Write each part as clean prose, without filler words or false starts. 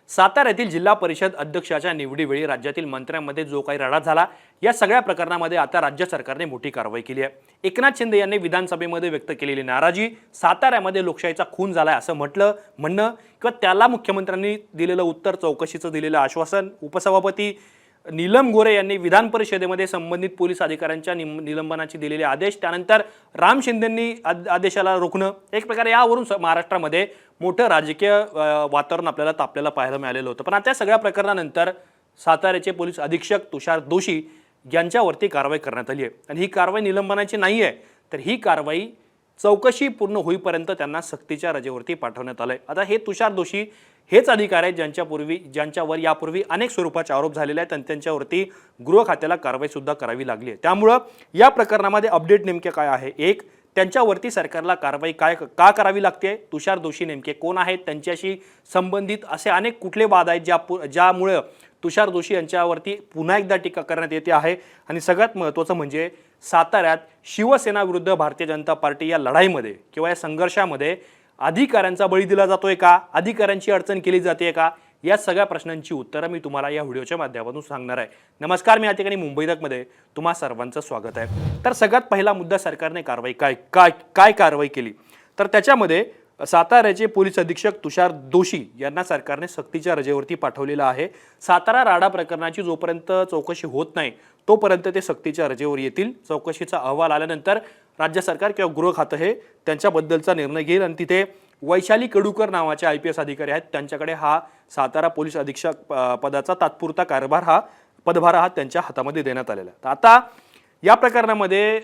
साताऱ्यातील जिल्हा परिषद अध्यक्षाच्या निवडीवेळी राज्यातील मंत्र्यांमध्ये जो काही राडा झाला, या सगळ्या प्रकरणामध्ये आता राज्य सरकारने मोठी कारवाई केली आहे। एकनाथ शिंदे यांनी विधानसभेमध्ये व्यक्त केलेली नाराजी, साताऱ्यामध्ये लोकशाहीचा खून झालाय असं म्हणणं किंवा त्याला मुख्यमंत्र्यांनी दिलेलं उत्तर, चौकशीचं दिलेलं आश्वासन, उपसभापती नीलम गोरे यांनी विधान परिषदेमध्ये संबंधित पोलीस अधिकाऱ्यांच्या निलंबनाची दिलेले आदेश, त्यानंतर राम शिंदेंनी आदेशाला रोखणं, एक प्रकारे यावरून महाराष्ट्रामध्ये मोठं राजकीय वातावरण आपल्याला तापलेलं पाहायला मिळालेलं होतं। पण आता सगळ्या प्रकरणानंतर साताऱ्याचे पोलीस अधीक्षक तुषार दोशी यांच्यावरती कारवाई करण्यात आली आहे आणि ही कारवाई निलंबनाची नाही आहे, तर ही कारवाई चौकशी पूर्ण होईपर्यंत त्यांना सक्तीच्या रजेवरती पाठवण्यात आलंय। आता हे तुषार दोशी हेच अधिकारी आहेत ज्यांच्यावर यापूर्वी अनेक स्वरूपाचे आरोप झालेले आहेत आणि त्यांच्यावरती गृह खात्याला कारवाई सुद्धा करावी लागली आहे। त्यामुळे या प्रकरणामध्ये अपडेट नेमके काय आहे, एक त्यांच्यावरती सरकारला कारवाई का करावी लागते, तुषार दोशी नेमके कोण आहेत, त्यांच्याशी संबंधित असे अनेक कुठले वाद आहेत ज्यामुळे तुषार दोशी यांच्यावरती पुन्हा एकदा टीका करण्यात येते आहे। आणि सगळ्यात महत्त्वाचं म्हणजे साताऱ्यात शिवसेना विरुद्ध भारतीय जनता पार्टी या लढाईमध्ये किंवा या संघर्षामध्ये अधिकाऱ्यांचा बळी दिला जातोय का, अधिकाऱ्यांची अडचण केली जाते का, या सगळ्या प्रश्नांची उत्तरं मी तुम्हाला या व्हिडिओच्या माध्यमातून सांगणार आहे। नमस्कार, मी या ठिकाणी मुंबई तकमध्ये तुम्हा सर्वांचं स्वागत आहे। तर सगळ्यात पहिला मुद्दा, सरकारने कारवाई काय कारवाई केली, तर त्याच्यामध्ये साताऱ्याचे पोलीस अधीक्षक तुषार दोशी यांना सरकारने सक्तीच्या रजेवरती पाठवलेलं आहे। सातारा राडा प्रकरणाची जोपर्यंत चौकशी होत नाही तोपर्यंत ते सक्तीच्या रजेवर येतील। चौकशीचा अहवाल आल्यानंतर राज्य सरकार किंवा गृह खातं हे त्यांच्याबद्दलचा निर्णय घेईल आणि तिथे वैशाली कडूकर नावाचे IPS अधिकारी आहेत, त्यांच्याकडे हा सातारा पोलीस अधीक्षक पदाचा तात्पुरता पदभार हा त्यांच्या हातामध्ये देण्यात आलेला आहे। आता या प्रकरणामध्ये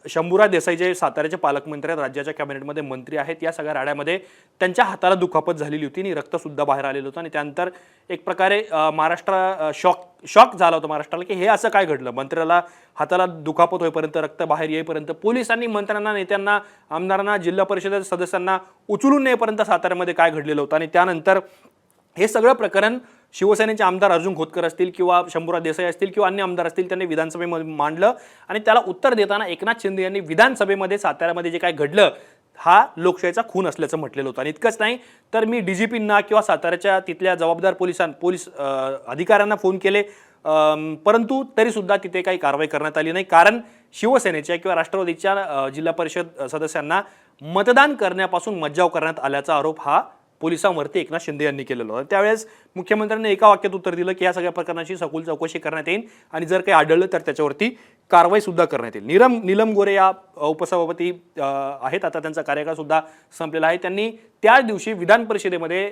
शंभूराज देसाई जे साताऱ्याचे पालकमंत्री आहेत, राज्याच्या कॅबिनेटमध्ये मंत्री आहेत, या सगळ्या राड्यामध्ये त्यांच्या हाताला दुखापत झालेली होती आणि रक्त सुद्धा बाहेर आलेलं होतं आणि त्यानंतर एक प्रकारे महाराष्ट्र शॉक झाला होता महाराष्ट्राला की हे असं काय घडलं, मंत्र्याला हाताला दुखापत होईपर्यंत, रक्त बाहेर येईपर्यंत पोलिसांनी मंत्र्यांना, नेत्यांना, आमदारांना, जिल्हा परिषद सदस्यांना उचलून नेईपर्यंत साताऱ्यामध्ये काय घडलेलं होतं। आणि त्यानंतर हे सगळं प्रकरण शिवसेनेचे आमदार अर्जुन खोतकर असतील किंवा शंभूराज देसाई असतील किंवा अन्य आमदार असतील, त्यांनी विधानसभेमध्ये मांडलं आणि त्याला उत्तर देताना एकनाथ शिंदे यांनी विधानसभेमध्ये साताऱ्यामध्ये जे काय घडलं हा लोकशाहीचा खून असल्याचं म्हटलेलं होतं। आणि इतकंच नाही तर मी DGPंना किंवा साताऱ्याच्या तिथल्या जबाबदार पोलीस अधिकाऱ्यांना फोन केले, परंतु तरी सुद्धा तिथे काही कारवाई करण्यात आली नाही, कारण शिवसेनेच्या किंवा राष्ट्रवादीच्या जिल्हा परिषद सदस्यांना मतदान करण्यापासून मज्जाव करण्यात आल्याचा आरोप हा पोलिसांवरती एकनाथ शिंदे यांनी केलेलं होतं। त्यावेळेस मुख्यमंत्र्यांनी एका वाक्यात उत्तर दिलं की या सगळ्या प्रकरणाची सखोल चौकशी करण्यात येईल आणि जर काही आढळलं तर त्याच्यावरती कारवाई सुद्धा करण्यात येईल। नीलम गोरे या उपसभापती आहेत, आता त्यांचा कार्यकाळ सुद्धा संपलेला आहे। त्यांनी त्याच दिवशी विधान परिषदेमध्ये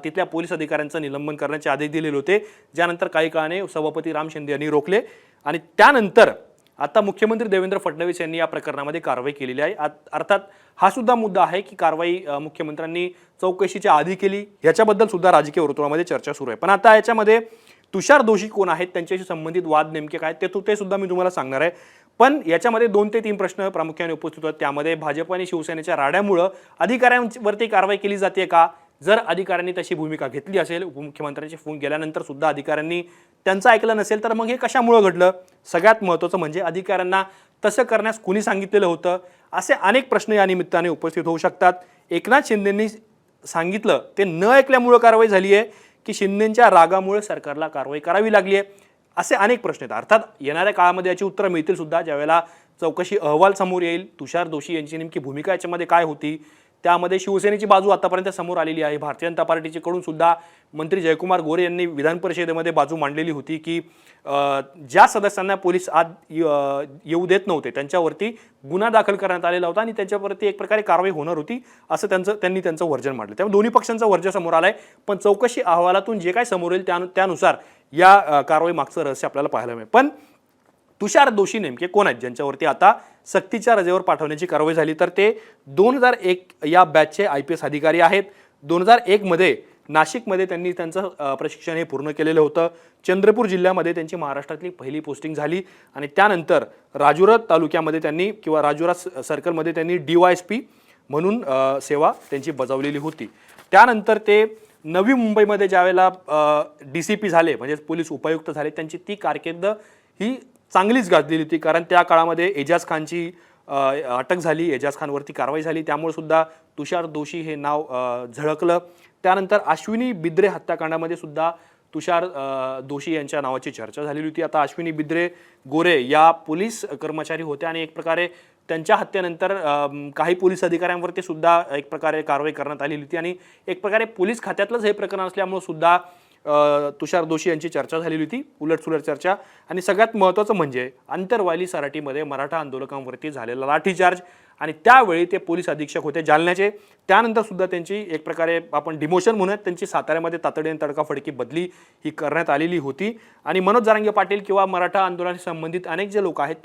तिथल्या पोलीस अधिकाऱ्यांचं निलंबन करण्याचे आदेश दिलेले होते, ज्यानंतर काही काळाने सभापती राम शिंदे यांनी रोखले आणि त्यानंतर आता मुख्यमंत्री देवेंद्र फडणवीस यांनी या प्रकरणामध्ये कारवाई केलेली आहे। अर्थात हा सुद्धा मुद्दा आहे की कारवाई मुख्यमंत्र्यांनी चौकशीच्या आधी केली, याच्याबद्दल सुद्धा राजकीय वर्तुळामध्ये चर्चा सुरू आहे। पण आता याच्यामध्ये तुषार दोशी कोण आहेत, त्यांच्याशी संबंधित वाद नेमके काय ते सुद्धा मी तुम्हाला सांगणार आहे। पण याच्यामध्ये 2 ते 3 प्रश्न प्रामुख्याने उपस्थित होतात। त्यामध्ये भाजप आणि शिवसेनेच्या राड्यामुळे अधिकाऱ्यांवरती कारवाई केली जाते का, जर अधिकाऱ्यांनी तशी भूमिका घेतली असेल, उपमुख्यमंत्र्यांचे फोन गेल्यानंतर सुद्धा अधिकाऱ्यांनी त्यांचं ऐकलं नसेल, तर मग हे कशामुळे घडलं, सगळ्यात महत्त्वाचं म्हणजे अधिकाऱ्यांना तसं करण्यास कुणी सांगितलेलं होतं, असे अनेक प्रश्न या निमित्ताने उपस्थित होऊ शकतात। एकनाथ शिंदेंनी सांगितलं ते न ऐकल्यामुळे कारवाई झाली आहे की शिंदेंच्या रागामुळे सरकारला कारवाई करावी लागली आहे, असे अनेक प्रश्न आहेत। अर्थात येणाऱ्या काळामध्ये याची उत्तरं मिळतील सुद्धा, ज्यावेळेला चौकशी अहवाल समोर येईल, तुषार दोशी यांची नेमकी भूमिका याच्यामध्ये काय होती, त्यामध्ये शिवसेनेची बाजू आतापर्यंत समोर आलेली आहे। भारतीय जनता पार्टीचे कडून सुद्धा मंत्री जयकुमार गोरे यांनी विधान परिषदेमध्ये बाजू मांडलेली होती की ज्या सदस्यांना पोलीस आत येऊ देत नव्हते त्यांच्यावरती गुन्हा दाखल करण्यात आलेला होता आणि त्यांच्यावरती एक प्रकारे कारवाई होणार होती, असं त्यांनी त्यांचं वर्जन मांडलं। त्यामुळे दोन्ही पक्षांचं वर्जन समोर आलंय, पण चौकशी अहवालातून जे काय समोर येईल त्यानुसार या कारवाई मागचं रहस्य आपल्याला पाहायला मिळेल। पण तुषार दोशी नेमके कोण आहेत ज्यांच्यावरती आता सक्तीच्या रजेवर पाठवण्याची कारवाई झाली, तर ते 2001 या बॅचचे IPS अधिकारी आहेत। 2001 मध्ये नाशिकमध्ये त्यांनी त्यांचं प्रशिक्षण हे पूर्ण केलेलं होतं। चंद्रपूर जिल्ह्यामध्ये त्यांची महाराष्ट्रातली पहिली पोस्टिंग झाली आणि त्यानंतर राजुरा तालुक्यामध्ये त्यांनी किंवा राजुरा सर्कलमध्ये त्यांनी DYSP म्हणून सेवा त्यांची बजावलेली होती। त्यानंतर ते नवी मुंबईमध्ये ज्यावेळेला DCP झाले, म्हणजे पोलीस उपायुक्त झाले, त्यांची ती कारकीर्द ही चांगलीच गाजलेली होती, कारण त्या काळामध्ये एजाज खानची अटक झाली, एजाज खानवरती कारवाई झाली, त्यामुळे सुद्धा तुषार दोषी हे नाव झळकलं. त्यानंतर अश्विनी बिद्रे हत्याकांडामध्ये सुद्धा तुषार दोषी यांच्या नावाची चर्चा झालेली होती. आता अश्विनी बिद्रे गोरे या पोलीस कर्मचारी होत्या आणि एक प्रकारे त्यांच्या हत्येनंतर काही पोलीस अधिकाऱ्यांवरती सुद्धा एक प्रकारे कारवाई करण्यात आलेली होती आणि एक प्रकारे पोलीस खात्यातलंच हे प्रकरण असल्यामुळे सुद्धा तुषार दोषी यांची चर्चा झालेली होती, उलटसुलट चर्चा. आणि सगळ्यात महत्त्वाचं म्हणजे आंतरवाली सराटीमध्ये मराठा आंदोलकांवरती झालेला लाठीचार्ज आणि त्यावेळी ते पोलीस अधीक्षक होते जालन्याचे. त्यानंतर सुद्धा त्यांची एक प्रकारे आपण डिमोशन म्हणूयात, त्यांची साताऱ्यामध्ये तातडीने तडकाफडकी बदली ही करण्यात आलेली होती. आणि मनोज जरांगे पाटील किंवा मराठा आंदोलनाशी संबंधित अनेक जे लोक आहेत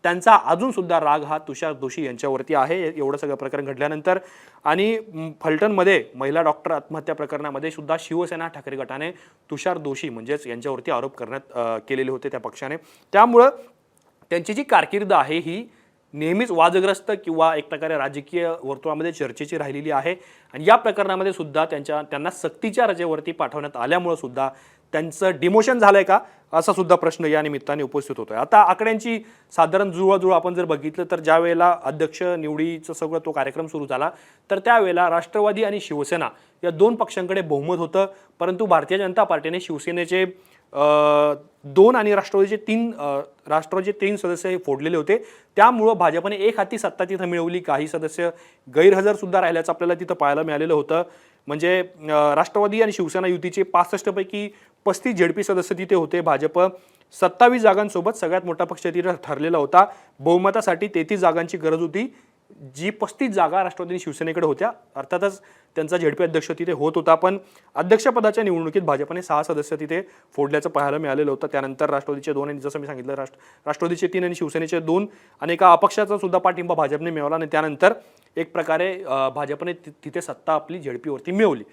त्यांचा अजून सुद्धा राग हा तुषार दोषी यांच्यावरती आहे एवढं सगळं प्रकरण घडल्यानंतर. आणि फलटणमध्ये महिला डॉक्टर आत्महत्या प्रकरणामध्ये सुद्धा शिवसेना ठाकरे गटाने तुषार दोषी म्हणजेच यांच्यावरती आरोप करण्यात केलेले होते त्या पक्षाने. त्यामुळं त्यांची जी कारकीर्द आहे ही नेहमीच वादग्रस्त किंवा एक प्रकारे राजकीय वर्तुळामध्ये चर्चेची राहिलेली आहे. आणि या प्रकरणामध्ये सुद्धा त्यांना सक्तीच्या रजेवरती पाठवण्यात आल्यामुळे सुद्धा त्यांचं डिमोशन झालंय का असा सुद्धा प्रश्न या निमित्ताने उपस्थित होतोय. आता आकड्यांची साधारण जुळवाजुळव आपण जर बघितलं तर ज्या वेळेला अध्यक्ष निवडीचा सगळं तो कार्यक्रम सुरू झाला तर त्यावेळेला राष्ट्रवादी आणि शिवसेना या दोन पक्षांकडे बहुमत होतं, परंतु भारतीय जनता पार्टीने शिवसेनेचे 2 आणि राष्ट्रवादीचे 3 सदस्य हे फोडलेले होते. त्यामुळं भाजपने एक हाती सत्ता तिथं मिळवली. काही सदस्य गैरहजर सुद्धा राहिल्याचं आपल्याला तिथं पाहायला मिळालेलं होतं. म्हणजे राष्ट्रवादी आणि शिवसेना युतीचे 65 पैकी 35 झेडपी सदस्य तिथे होते. भाजप 27 जागांसोबत सगळ्यात मोठा पक्ष तिथे ठरलेला होता. बहुमतासाठी 33 जागांची गरज होती. जी 35 जागा राष्ट्रवादी आणि शिवसेनेकडे होत्या. अर्थातच त्यांचा झेडपी अध्यक्ष तिथे होत होता, पण अध्यक्षपदाच्या निवडणुकीत भाजपने 6 सदस्य तिथे फोडल्याचं पाहायला मिळालेलं होतं. त्यानंतर राष्ट्रवादीचे 2 आणि जसं मी सांगितलं राष्ट्रवादीचे 3 आणि शिवसेनेचे 2 आणि एका अपक्षाचा सुद्धा पाठिंबा भाजपने मिळवला आणि त्यानंतर एक प्रकारे भाजपने तिथे सत्ता आपली झेडपीवरती मिळवली.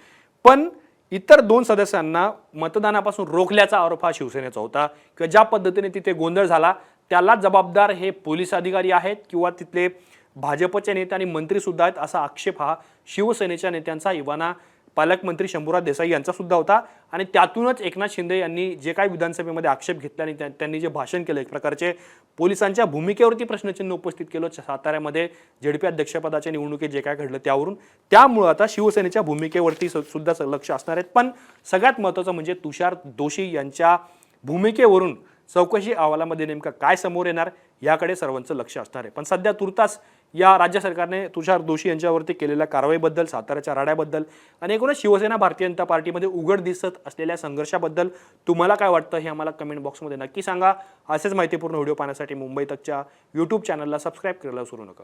पण इतर 2 सदस्यांना मतदानापासून रोखल्याचा आरोप हा शिवसेनेचा होता किंवा ज्या पद्धतीने तिथे गोंधळ झाला त्याला जबाबदार हे पोलीस अधिकारी आहेत किंवा तिथले भाजपचे नेते आणि मंत्री सुद्धा आहेत असा आक्षेप हा शिवसेनेच्या नेत्यांचा इवाना पालकमंत्री शंभूराज देसाई यांचा सुद्धा होता. आणि त्यातूनच एकनाथ शिंदे यांनी जे काही विधानसभेमध्ये आक्षेप घेतले आणि त्यांनी जे भाषण केलं एक प्रकारचे पोलिसांच्या भूमिकेवरती प्रश्नचिन्ह उपस्थित केलं साताऱ्यामध्ये झेडपी अध्यक्षपदाच्या निवडणुकीत जे काय घडलं त्यावरून. त्यामुळं आता शिवसेनेच्या भूमिकेवरती सुद्धा लक्ष असणार आहेत. पण सगळ्यात महत्त्वाचं म्हणजे तुषार दोषी यांच्या भूमिकेवरून चौकशी अहवालामध्ये नेमकं काय समोर येणार याकडे सर्वांचं लक्ष असणार आहे. पण सध्या तुर्तास या राज्य सरकारने तुषार दोषी यांच्यावरती केलेल्या कारवाईबद्दल, साताऱ्याच्या राड्याबद्दल आणि एकूणच शिवसेना भारतीय जनता पार्टीमध्ये उघड दिसत असलेल्या संघर्षाबद्दल तुम्हाला काय वाटतं हे आम्हाला कमेंट बॉक्समध्ये नक्की सांगा. असेच माहितीपूर्ण व्हिडिओ पाहण्यासाठी मुंबई तकच्या यूट्यूब चॅनलला सबस्क्राईब करायला विसरू नका.